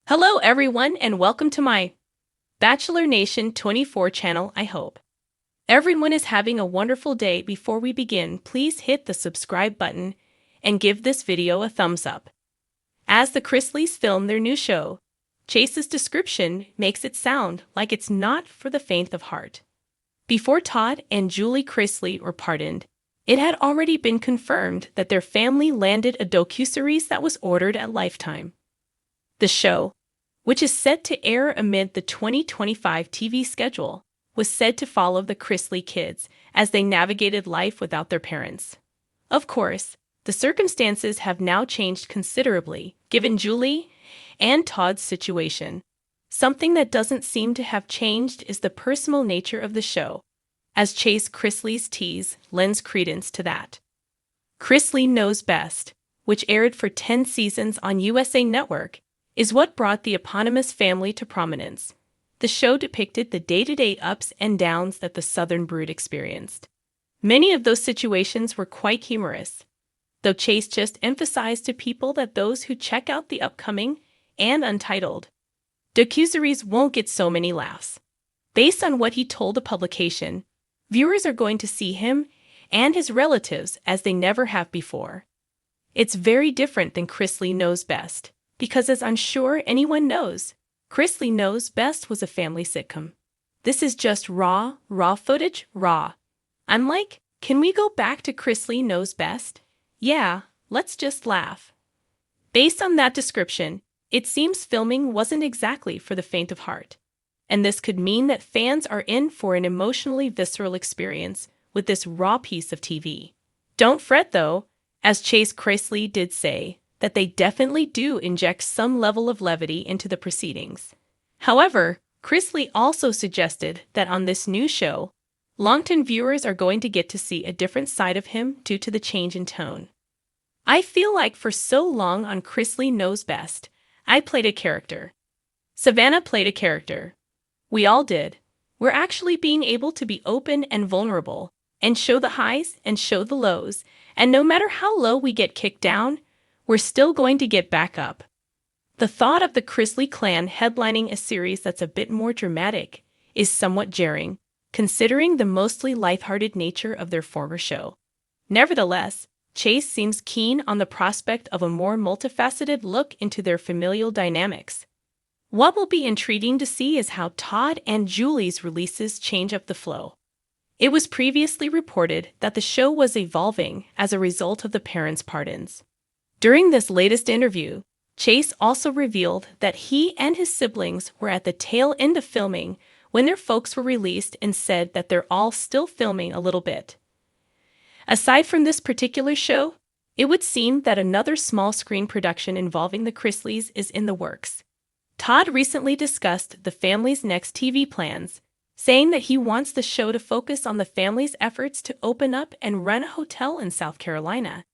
Hello, everyone, and welcome to my Bachelor Nation 24 channel. I hope everyone is having a wonderful day. Before we begin, please hit the subscribe button and give this video a thumbs up. As the Chrisleys film their new show, Chase's description makes it sound like it's not for the faint of heart. Before Todd and Julie Chrisley were pardoned, it had already been confirmed that their family landed a docuseries that was ordered at Lifetime. The show, which is set to air amid the 2025 TV schedule, was said to follow the Chrisley kids as they navigated life without their parents. Of course, the circumstances have now changed considerably, given Julie and Todd's situation. Something that doesn't seem to have changed is the personal nature of the show, as Chase Chrisley's tease lends credence to that. Chrisley Knows Best, which aired for 10 seasons on USA Network, is what brought the eponymous family to prominence. The show depicted the day-to-day ups and downs that the Southern brood experienced. Many of those situations were quite humorous, though Chase just emphasized to people that those who check out the upcoming and untitled docuseries won't get so many laughs. Based on what he told the publication, viewers are going to see him and his relatives as they never have before. It's very different than Chrisley Knows Best, because as I'm sure anyone knows, Chrisley Knows Best was a family sitcom. This is just raw footage, raw. I'm like, can we go back to Chrisley Knows Best? Yeah, let's just laugh. Based on that description, it seems filming wasn't exactly for the faint of heart. And this could mean that fans are in for an emotionally visceral experience with this raw piece of TV. Don't fret though, as Chase Chrisley did say, that they definitely do inject some level of levity into the proceedings. However, Chrisley also suggested that on this new show, longtime viewers are going to get to see a different side of him due to the change in tone. I feel like for so long on Chrisley Knows Best, I played a character. Savannah played a character. We all did. We're actually being able to be open and vulnerable, and show the highs and show the lows, and no matter how low we get kicked down, we're still going to get back up. The thought of the Chrisley clan headlining a series that's a bit more dramatic is somewhat jarring, considering the mostly lighthearted nature of their former show. Nevertheless, Chase seems keen on the prospect of a more multifaceted look into their familial dynamics. What will be intriguing to see is how Todd and Julie's releases change up the flow. It was previously reported that the show was evolving as a result of the parents' pardons. During this latest interview, Chase also revealed that he and his siblings were at the tail end of filming when their folks were released and said that they're all still filming a little bit. Aside from this particular show, it would seem that another small screen production involving the Chrisleys is in the works. Todd recently discussed the family's next TV plans, saying that he wants the show to focus on the family's efforts to open up and run a hotel in South Carolina.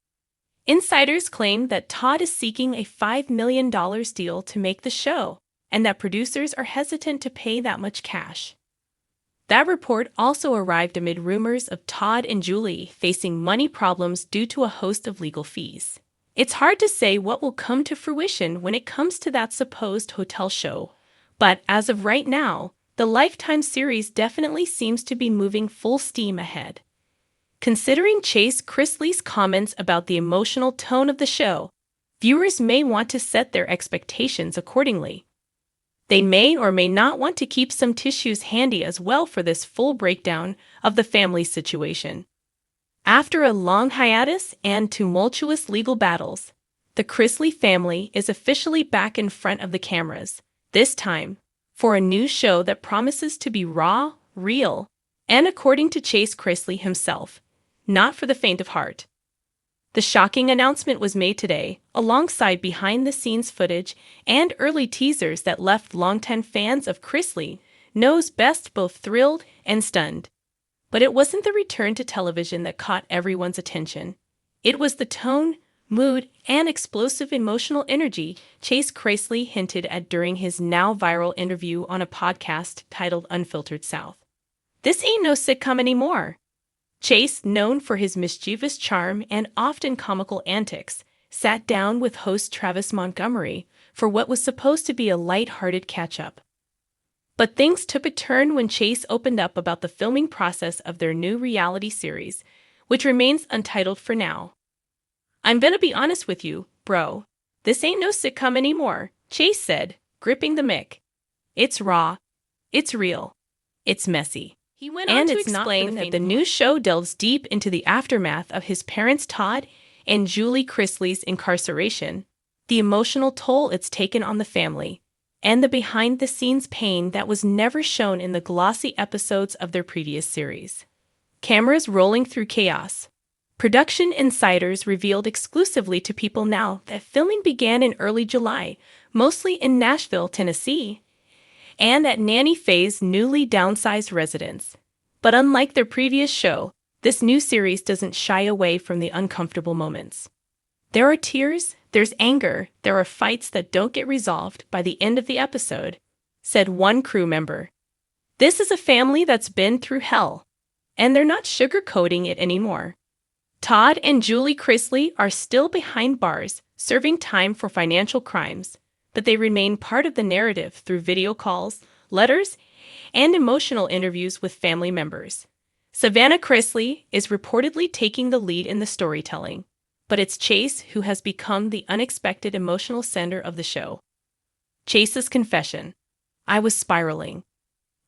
Insiders claim that Todd is seeking a $5 million deal to make the show, and that producers are hesitant to pay that much cash. That report also arrived amid rumors of Todd and Julie facing money problems due to a host of legal fees. It's hard to say what will come to fruition when it comes to that supposed hotel show, but as of right now, the Lifetime series definitely seems to be moving full steam ahead. Considering Chase Chrisley's comments about the emotional tone of the show, viewers may want to set their expectations accordingly. They may or may not want to keep some tissues handy as well for this full breakdown of the family situation. After a long hiatus and tumultuous legal battles, the Chrisley family is officially back in front of the cameras, this time for a new show that promises to be raw, real, and according to Chase Chrisley himself, not for the faint of heart. The shocking announcement was made today, alongside behind-the-scenes footage and early teasers that left longtime fans of Chrisley Knows Best both thrilled and stunned. But it wasn't the return to television that caught everyone's attention. It was the tone, mood, and explosive emotional energy Chase Chrisley hinted at during his now viral interview on a podcast titled Unfiltered South. This ain't no sitcom anymore. Chase, known for his mischievous charm and often comical antics, sat down with host Travis Montgomery for what was supposed to be a light-hearted catch-up. But things took a turn when Chase opened up about the filming process of their new reality series, which remains untitled for now. "I'm gonna be honest with you, bro. This ain't no sitcom anymore," Chase said, gripping the mic. "It's raw. It's real. It's messy." He went on to explain that the new show delves deep into the aftermath of his parents Todd and Julie Chrisley's incarceration, the emotional toll it's taken on the family, and the behind-the-scenes pain that was never shown in the glossy episodes of their previous series. Cameras rolling through chaos. Production insiders revealed exclusively to People Now that filming began in early July, mostly in Nashville, Tennessee, and at Nanny Faye's newly downsized residence. But unlike their previous show, this new series doesn't shy away from the uncomfortable moments. There are tears, there's anger, there are fights that don't get resolved by the end of the episode, said one crew member. "This is a family that's been through hell, and they're not sugarcoating it anymore." Todd and Julie Chrisley are still behind bars, serving time for financial crimes, but they remain part of the narrative through video calls, letters, and emotional interviews with family members. Savannah Chrisley is reportedly taking the lead in the storytelling, but it's Chase who has become the unexpected emotional center of the show. Chase's confession: "I was spiraling."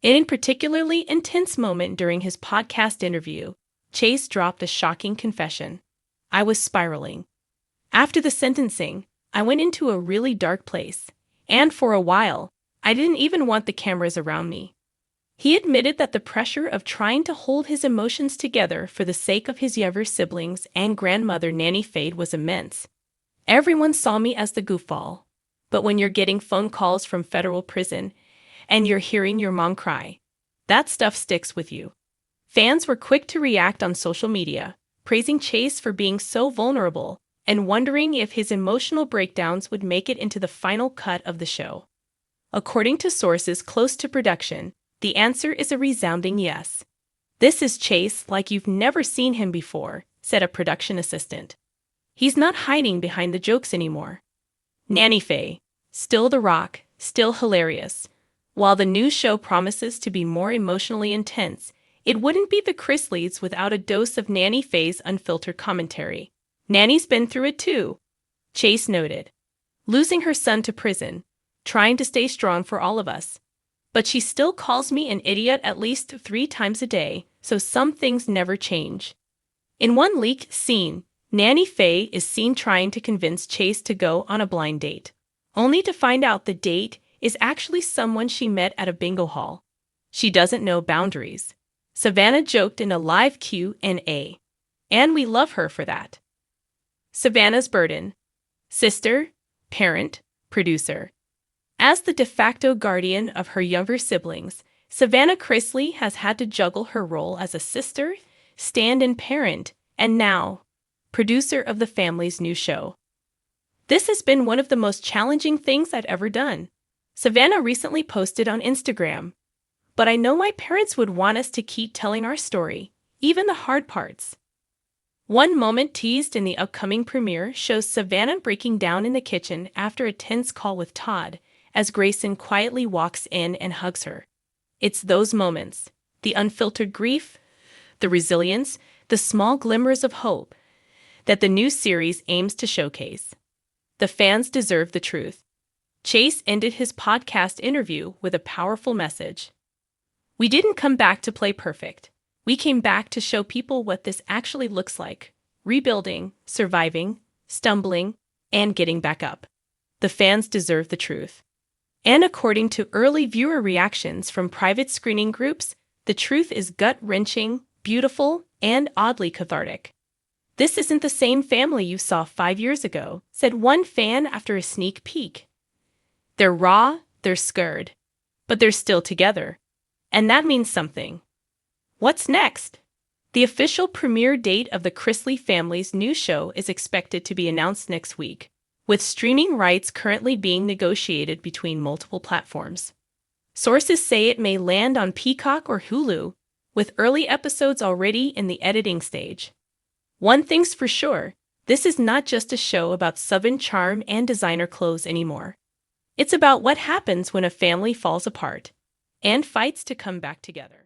In a particularly intense moment during his podcast interview, Chase dropped a shocking confession: "I was spiraling. After the sentencing, I went into a really dark place, and for a while, I didn't even want the cameras around me." He admitted that the pressure of trying to hold his emotions together for the sake of his younger siblings and grandmother Nanny Faye was immense. "Everyone saw me as the goofball, but when you're getting phone calls from federal prison and you're hearing your mom cry, that stuff sticks with you." Fans were quick to react on social media, praising Chase for being so vulnerable and wondering if his emotional breakdowns would make it into the final cut of the show. According to sources close to production, the answer is a resounding yes. "This is Chase like you've never seen him before," said a production assistant. "He's not hiding behind the jokes anymore." Nanny Faye, still the rock, still hilarious. While the new show promises to be more emotionally intense, it wouldn't be the Chrisleys without a dose of Nanny Faye's unfiltered commentary. "Nanny's been through it too," Chase noted. "Losing her son to prison, trying to stay strong for all of us. But she still calls me an idiot at least 3 times a day, so some things never change." In one leaked scene, Nanny Faye is seen trying to convince Chase to go on a blind date, only to find out the date is actually someone she met at a bingo hall. She doesn't know boundaries. Savannah joked in a live Q&A, and we love her for that. Savannah's burden: sister, parent, producer. As the de facto guardian of her younger siblings, Savannah Chrisley has had to juggle her role as a sister, stand-in parent, and now, producer of the family's new show. "This has been one of the most challenging things I've ever done," Savannah recently posted on Instagram. "But I know my parents would want us to keep telling our story, even the hard parts." One moment teased in the upcoming premiere shows Savannah breaking down in the kitchen after a tense call with Todd, as Grayson quietly walks in and hugs her. It's those moments, the unfiltered grief, the resilience, the small glimmers of hope, that the new series aims to showcase. The fans deserve the truth. Chase ended his podcast interview with a powerful message. "We didn't come back to play perfect. We came back to show people what this actually looks like: rebuilding, surviving, stumbling, and getting back up. The fans deserve the truth." And according to early viewer reactions from private screening groups, the truth is gut-wrenching, beautiful, and oddly cathartic. "This isn't the same family you saw 5 years ago," said one fan after a sneak peek. "They're raw, they're scared, but they're still together. And that means something." What's next? The official premiere date of the Chrisley family's new show is expected to be announced next week, with streaming rights currently being negotiated between multiple platforms. Sources say it may land on Peacock or Hulu, with early episodes already in the editing stage. One thing's for sure, this is not just a show about Southern charm and designer clothes anymore. It's about what happens when a family falls apart and fights to come back together.